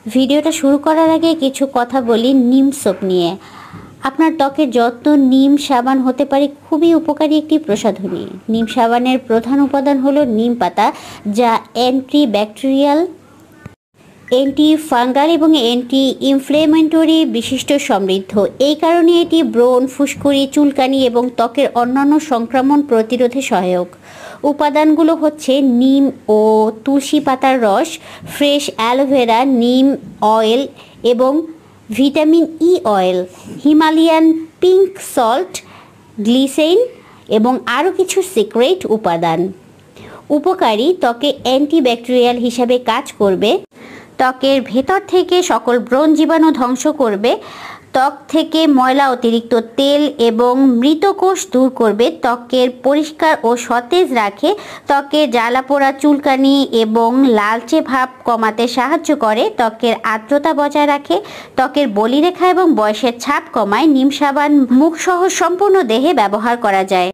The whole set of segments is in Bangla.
ভিডিওটা শুরু করার আগে কিছু কথা বলি নিম সোপ নিয়ে। আপনার ত্বকের যত্ন নিম সাবান হতে পারে খুবই উপকারী একটি প্রসাধনী। নিম সাবানের প্রধান উপাদান হলো নিম পাতা, যা অ্যান্টিব্যাকটেরিয়াল, অ্যান্টি ফাঙ্গাল এবং অ্যান্টি ইনফ্লেমেটরি বিশিষ্ট সমৃদ্ধ। এই কারণে এটি ব্রণ, ফুসকুড়ি, চুলকানি এবং ত্বকের অন্যান্য সংক্রমণ প্রতিরোধে সহায়ক। উপাদানগুলো হচ্ছে নিম ও তুলসী পাতার রস, ফ্রেশ অ্যালোভেরা, নিম অয়েল এবং vitamin E oil, Himalayan pink salt, glycerine এবং আরও কিছু সিক্রেট উপাদান। উপকারী, ত্বকে অ্যান্টিব্যাকটেরিয়াল হিসাবে কাজ করবে, ত্বকের ভেতর থেকে সকল ব্রণ জীবাণু ধ্বংস করবে, ত্বক থেকে ময়লা, অতিরিক্ত তেল এবং মৃত কোষ দূর করবে, ত্বকের পরিষ্কার ও সতেজ রাখে, ত্বকের জ্বালাপোড়া, চুলকানি এবং লালচে ভাব কমাতে সাহায্য করে, ত্বকের আর্দ্রতা বজায় রাখে, ত্বকের বলিরেখা এবং বয়সের ছাপ কমায়। নিম সাবান মুখসহ সম্পূর্ণ দেহে ব্যবহার করা যায়।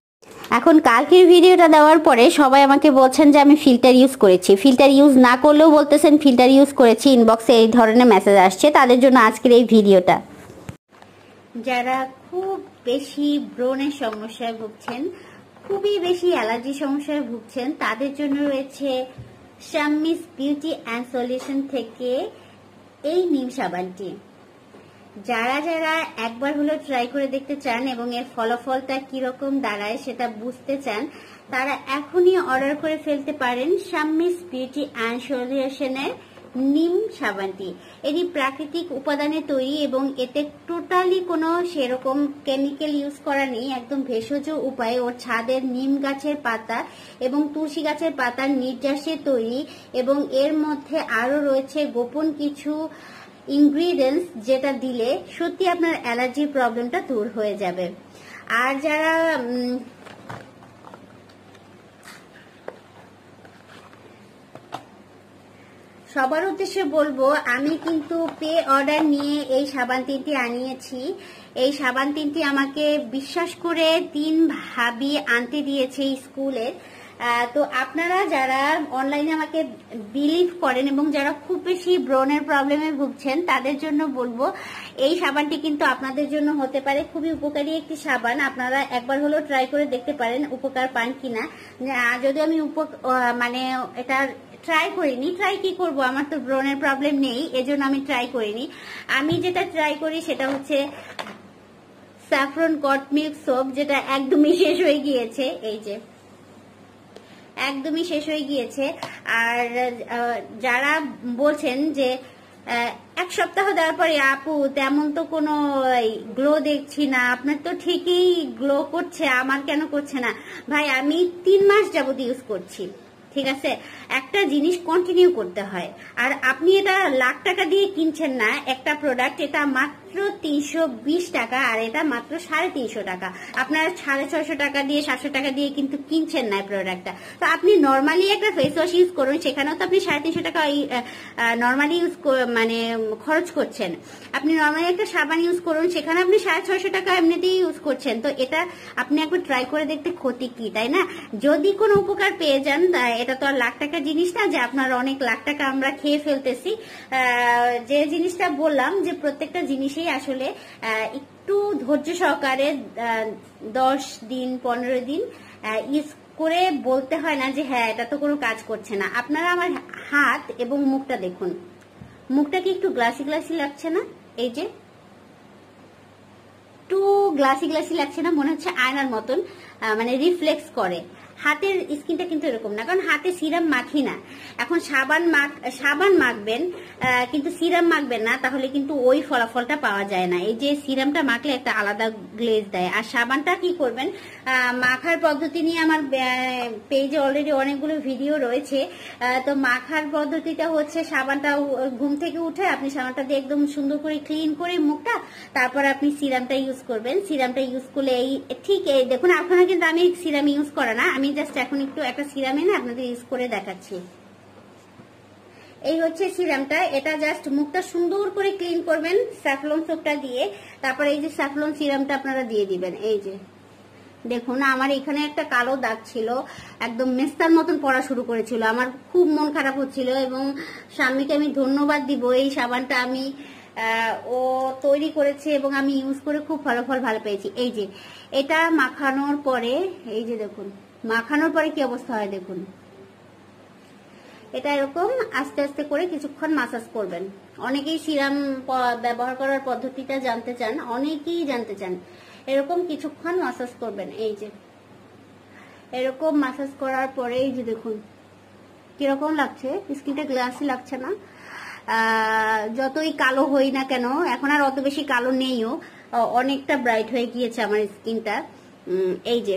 এখন কালকের ভিডিওটা দেওয়ার পরে সবাই আমাকে বলছেন যে আমি ফিল্টার ইউজ করেছি, ফিল্টার ইউজ না করলেও বলতেছেন ফিল্টার ইউজ করেছি, ইনবক্সে এই ধরনের মেসেজ আসছে। তাদের জন্য আজকের এই ভিডিওটা। যারা খুব বেশি ব্রণের সমস্যায় ভুগছেন, খুবই বেশি অ্যালার্জি সমস্যায় ভুগছেন, তাদের জন্য রয়েছে শাম্মিস বিউটি অ্যান্ড সলিউশন থেকে এই নিম সাবানটি। যারা যারা একবার হলো ট্রাই করে দেখতে চান এবং এর ফলাফলটা কিরকম দাঁড়ায় সেটা বুঝতে চান, তারা এখনই অর্ডার করে ফেলতে পারেন শাম্মিস বিউটি অ্যান্ড সলিউশনের নিম সাবানটি। এটি প্রাকৃতিক উপাদানে তৈরি এবং এতে টোটালি কোনো সেরকম কেমিক্যাল ইউজ করা নেই। একদম ভেষজ উপায়ে ওর ছাদের নিম গাছের পাতা এবং তুলসী গাছের পাতার নির্যাসে তৈরি এবং এর মধ্যে আরো রয়েছে গোপন কিছু ইনগ্রিডিয়েন্টস, যেটা দিলে সত্যি আপনার অ্যালার্জির প্রবলেমটা দূর হয়ে যাবে। আর যারা সবার উদ্দেশ্যে বলবো, আমি কিন্তু পে অর্ডার নিয়ে এই সাবান তিনটি আনিয়েছি। এই সাবান তিনটি আমাকে বিশ্বাস করে 3 ভাবি আনতে দিয়েছে স্কুলের। তো আপনারা যারা অনলাইনে আমাকে বিলিভ করেন এবং যারা খুব বেশি ব্রণের প্রবলেমে ভুগছেন, তাদের জন্য বলবো এই সাবানটি কিন্তু আপনাদের জন্য হতে পারে খুবই উপকারী একটি সাবান। আপনারা একবার হলেও ট্রাই করে দেখতে পারেন উপকার পান কিনা। যদি আমি মানে এটা ট্রাই করিনি, ট্রাই কি করব, আমার তো ব্রণের প্রবলেম নেই, এজন্য আমি ট্রাই করিনি। আমি যেটা ট্রাই করি সেটা হচ্ছে স্যাফরন গট মিল্ক সোপ, যেটা একদমই শেষ হয়ে গিয়েছে, এই যে একদমই শেষ হয়ে গিয়েছে। আর যারা বলছেন যে 1 সপ্তাহ দেওয়ার পরে আপু তেমন তো কোনো গ্লো দেখছি না, আপনার তো ঠিকই গ্লো করছে, আমার কেন করছে না? ভাই, আমি 3 মাস যাবত ইউজ করছি, ঠিক আছে? একটা জিনিস কন্টিনিউ করতে হয়। আর আপনি এটা লাখ টাকা দিয়ে কিনছেন না একটা প্রোডাক্ট, এটা মাত্র 320 টাকা আর এটা মাত্র 350 টাকা। আপনারা 650 টাকা দিয়ে 700 টাকা দিয়ে কিন্তু কিনছেন না প্রোডাক্টটা। তো আপনি নর্মালি একটা ফেস ওয়াশ ইউজ করুন, সেখানেও তো আপনি 350 টাকা নর্মালি ইউজ মানে খরচ করছেন। আপনি নর্মালি একটা সাবান ইউজ করুন, সেখানে আপনি 650 টাকা এমনিতেই ইউজ করছেন। তো এটা আপনি একবার ট্রাই করে দেখতে ক্ষতি কি, তাই না? যদি কোনো উপকার পেয়ে যান, এটা তো আর লাখ টাকার জিনিস না যে আপনার অনেক লাখ টাকা আমরা খেয়ে ফেলতেছি। যে জিনিসটা বললাম যে প্রত্যেকটা জিনিসেই আসলে একটু ধৈর্য সহকারে 10 দিন 15 দিন ইউজ করে বলতে হয় না যে হ্যাঁ এটা তো কোনো কাজ করছে না। আপনারা আমার হাত এবং মুখটা দেখুন, মুখটা কি একটু গ্লাসি গ্লাসি লাগছে না? এই যে একটু গ্লাসি গ্লাসি লাগছে না? মনে হচ্ছে আয়নার মতন, মানে রিফ্লেক্স করে। হাতের স্কিনটা কিন্তু এরকম না, কারণ হাতে সিরাম মাখি না। এখন সাবান মাখবেন কিন্তু সিরাম মাখবেন না, তাহলে কিন্তু ওই ফলাফলটা পাওয়া যায় না। এই যে সিরামটা মাখলে একটা আলাদা গ্লেজ দেয়। আর সাবানটা কি করবেন, মাখার পদ্ধতি নিয়ে আমার পেজে অলরেডি অনেকগুলো ভিডিও রয়েছে। তো মাখার পদ্ধতিটা হচ্ছে, সাবানটা ঘুম থেকে উঠে আপনি সাবানটা দিয়ে একদম সুন্দর করে ক্লিন করে মুখটা, তারপর আপনি সিরামটা ইউজ করবেন। সিরামটা ইউজ করলে এই ঠিক এই দেখুন, আপনারা কিন্তু আমি সিরাম ইউজ করা না, আমি জাস্ট এখন একটু একটা সিরাম এনে আপনাদের ইউজ করে দেখাচ্ছি। এই হচ্ছে সিরামটা, এটা জাস্ট মুখটা সুন্দর করে ক্লিন করবেন স্যাফলন সোপটা দিয়ে, তারপর এই যে স্যাফলন সিরামটা আপনারা দিয়ে দিবেন। এই যে দেখুন আমার এখানে একটা কালো দাগ ছিল, একদম মেস্তার মতন পড়া শুরু করেছিল, আমার খুব মন খারাপ হচ্ছিল এবং স্বামীকে আমি ধন্যবাদ দিব। এই সাবানটা আমি ও তৈরি করেছে এবং আমি ইউজ করে খুব ফলাফল ভালো পেয়েছি। এই যে এটা মাখানোর পরে, এই যে দেখুন মাখানোর পরে কি অবস্থা হয় দেখুন। এটা এরকম আস্তে আস্তে করে কিছুক্ষণ মাসাজ করবেন। অনেকেই সিরাম ব্যবহার করার পদ্ধতিটা জানতে চান, অনেকেই জানতে চান। এরকম কিছুক্ষণ মাসাজ করবেন। এই যে এরকম মাসাজ করার পরে এই যে দেখুন কিরকম লাগছে, স্কিনটা গ্লাসি লাগছে না? যতই কালো হই না কেন, এখন আর অত বেশি কালো নেইও, অনেকটা ব্রাইট হয়ে গিয়েছে আমার স্কিনটা। এই যে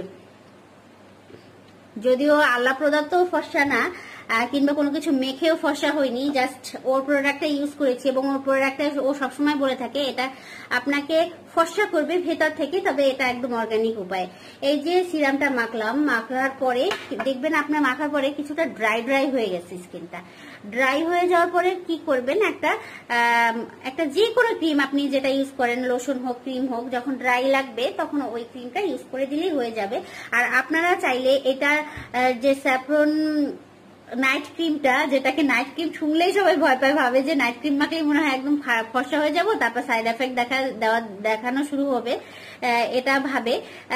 যদিও আল্লাহ প্রদত্ত ফর্সা না, কিংবা কোনো কিছু মেখেও ফর্সা হয়নি, জাস্ট ওর প্রোডাক্টটা ইউজ করেছি এবং ওর প্রোডাক্টটা ও সবসময় বলে থাকে এটা আপনাকে ফর্সা করবে ভেতর থেকে, তবে এটা একদম অর্গানিক উপায়। এই যে সিরামটা মাখলাম, মাখার পরে দেখবেন আপনার মাখার পরে কিছুটা ড্রাই ড্রাই হয়ে গেছে স্কিনটা। ড্রাই হয়ে যাওয়ার পরে কি করবেন, একটা যে কোনো ক্রিম আপনি যেটা ইউজ করেন, লোশন হোক ক্রিম হোক, যখন ড্রাই লাগবে তখন ওই ক্রিমটা ইউজ করে দিলেই হয়ে যাবে। আর আপনারা চাইলে এটা যে স্যাফরন নাইট ক্রিমটা, যেটাকে নাইট ক্রিম শুনলেই সবাই ভয় পায়, ভাবে যে নাইট ক্রিম মাখলেই মনে হয় একদম ফর্সা হয়ে যাব, তারপর সাইড এফেক্ট দেখানো শুরু হবে, এটা ভাবে।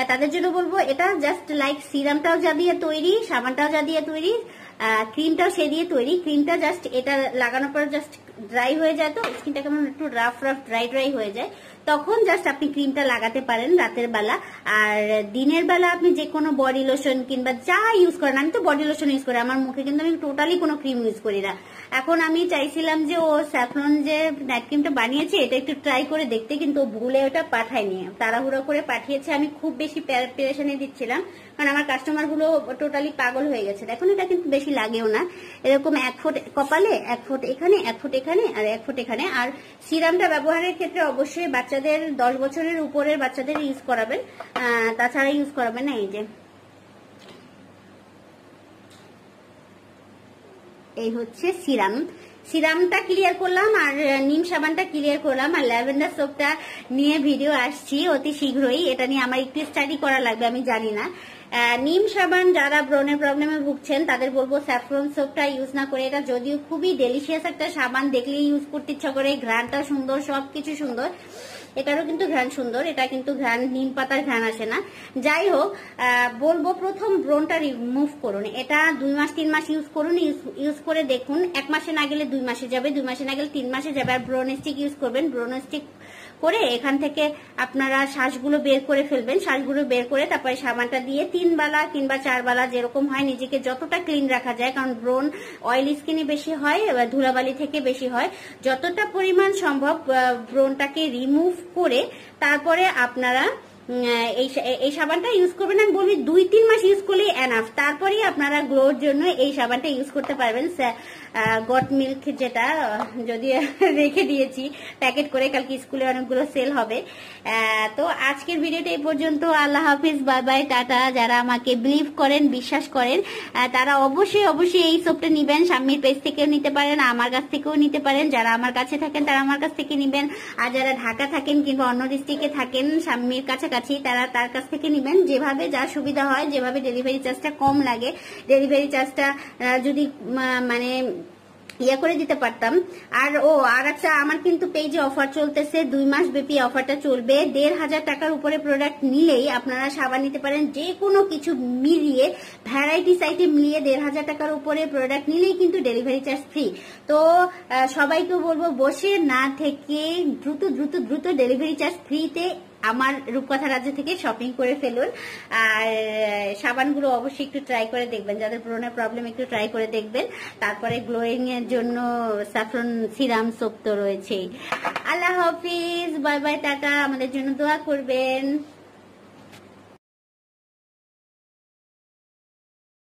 তাদের জন্য বলবো এটা জাস্ট লাইক সিরামটাও যা দিয়ে তৈরি, সাবানটাও যা দিয়ে তৈরি, ক্রিমটাও সে দিয়ে তৈরি। ক্রিমটা জাস্ট এটা লাগানোর পর জাস্ট ড্রাই হয়ে যায়, তো স্কিনটা কেমন একটু রাফ ড্রাই হয়ে যায়, তখন জাস্ট আপনি ক্রিমটা লাগাতে পারেন রাতের বেলা। আর দিনের বেলা আপনি যে কোনো বডি লোশন কিংবা যা ইউজ করেন, আমি তো বডি লোশন ইউজ করি আমার মুখে, কিন্তু আমি টোটালি কোনো ক্রিম ইউজ করি না। এখন আমি চাইছিলাম যে ও স্যাফরন যে নাইট ক্রিমটা বানিয়েছে এটা একটু ট্রাই করে দেখতে, কিন্তু ভুলে ওটা পাঠায়নি, তাড়াহুড়ো করে পাঠিয়েছে। আমি খুব বেশি পেরেশানি দিচ্ছিলাম, কারণ আমার কাস্টমার গুলো টোটালি পাগল হয়ে গেছে। এখন এটা কিন্তু বেশি লাগেও না, এরকম 1 ফুট কপালে, 1 ফুট এখানে, 1 ফুট এখানে আর 1 ফুট এখানে। আর সিরামটা ব্যবহারের ক্ষেত্রে অবশ্যই বাচ্চাদের 10 বছরের উপরের বাচ্চাদের ইউজ করাবেন, তাছাড়া ইউজ করাবেন না। এই যে এই হচ্ছে সিরামটা ক্লিয়ার করলাম, আর নিম সাবানটা ক্লিয়ার করলাম, আর ল্যাভেন্ডার সোপটা নিয়ে ভিডিও আসছি অতি শীঘ্রই। এটা নিয়ে আমার একটু স্টাডি করা লাগবে, আমি জানি না। নিম সাবান যারা ব্রণের প্রবলেমে ভুগছেন তাদের বলবো স্যাফরন সোপটা ইউজ না করে, এটা যদিও খুবই ডেলিশিয়াস একটা সাবান, দেখলেই ইউজ করতে ইচ্ছা করে, ঘ্রাণটা সুন্দর, সবকিছু সুন্দর, এটারও কিন্তু ঘ্রাণ সুন্দর, এটা কিন্তু ঘ্রাণ নিম পাতার ঘ্রাণ আসে না। যাই হোক, বলবো প্রথম ব্রণটা রিমুভ করুন, এটা 2 মাস 3 মাস ইউজ করুন, ইউজ করে দেখুন, 1 মাসে না গেলে 2 মাসে যাবে, 2 মাসে না গেলে 3 মাসে যাবে। আর ব্রণ স্টিক ইউজ করবেন, ব্রণ স্টিক করে এখান থেকে আপনারা শ্বাসগুলো বের করে ফেলবেন, শ্বাসগুলো বের করে তারপরে সাবানটা দিয়ে 3 বেলা কিংবা 4 বেলা যেরকম হয় নিজেকে যতটা ক্লিন রাখা যায়, কারণ ব্রণ অয়েলি স্কিনে বেশি হয়, ধুলাবালি থেকে বেশি হয়, যতটা পরিমাণ সম্ভব ব্রণটাকে রিমুভ করে তারপরে আপনারা এই সাবানটা ইউজ করবেন। আমি বলবি 2-3 মাস ইউজ করলেই এনাফ, তারপরেই আপনারা গ্লোর জন্য এই সাবানটা ইউজ করতে পারবেন। গট মিল্ক যেটা যদি রেখে দিয়েছি প্যাকেট করে, কালকে স্কুলে অনেকগুলো সেল হবে। তো আজকের ভিডিওটা এই পর্যন্ত। আল্লাহ হাফিজ, বাই বাই, টাটা। যারা আমাকে বিলিভ করেন, বিশ্বাস করেন, তারা অবশ্যই এই সোপটা নিবেন। স্বামীর পেজ থেকেও নিতে পারেন, আমার কাছ থেকেও নিতে পারেন। যারা আমার কাছে থাকেন তারা আমার কাছ থেকে নিবেন, আর যারা ঢাকা থাকেন কিংবা অন্য ডিস্ট্রিক্টে থাকেন স্বামীর কাছাকাছি, তারা তার কাছ থেকে নিবেন। যেভাবে যা সুবিধা হয়, যেভাবে ডেলিভারি চার্জটা কম লাগে, ডেলিভারি চার্জটা যদি মানে ইয়ে করে দিতে পারতাম। আর একটা আমার কিন্তু পেজে অফার চলতেছে, 2 মাস ব্যাপী অফারটা চলবে। 1,500 টাকার উপরে প্রোডাক্ট নিলেই আপনারা সাবান নিতে পারেন, যে কোনো কিছু মিলিয়ে, ভ্যারাইটিস আইটেম মিলিয়ে 1,500 টাকার উপরে প্রোডাক্ট নিলেই কিন্তু ডেলিভারি চার্জ ফ্রি। তো সবাইকে বলবো বসে না থেকে দ্রুত ডেলিভারি চার্জ ফ্রিতে আমার রূপকথা রাজ্য থেকে শপিং করে ফেলুন। আর সাবানগুলো অবশ্যই একটু ট্রাই করে দেখবেন, যাদের ব্রণের প্রবলেম একটু ট্রাই করে দেখবেন। তারপরে গ্লোয়িং এর জন্য স্যাফরন সিরাম সোপ তো রয়েছেই। আল্লাহ হাফিজ, বাই বাই, টাটা। আমাদের জন্য দোয়া করবেন।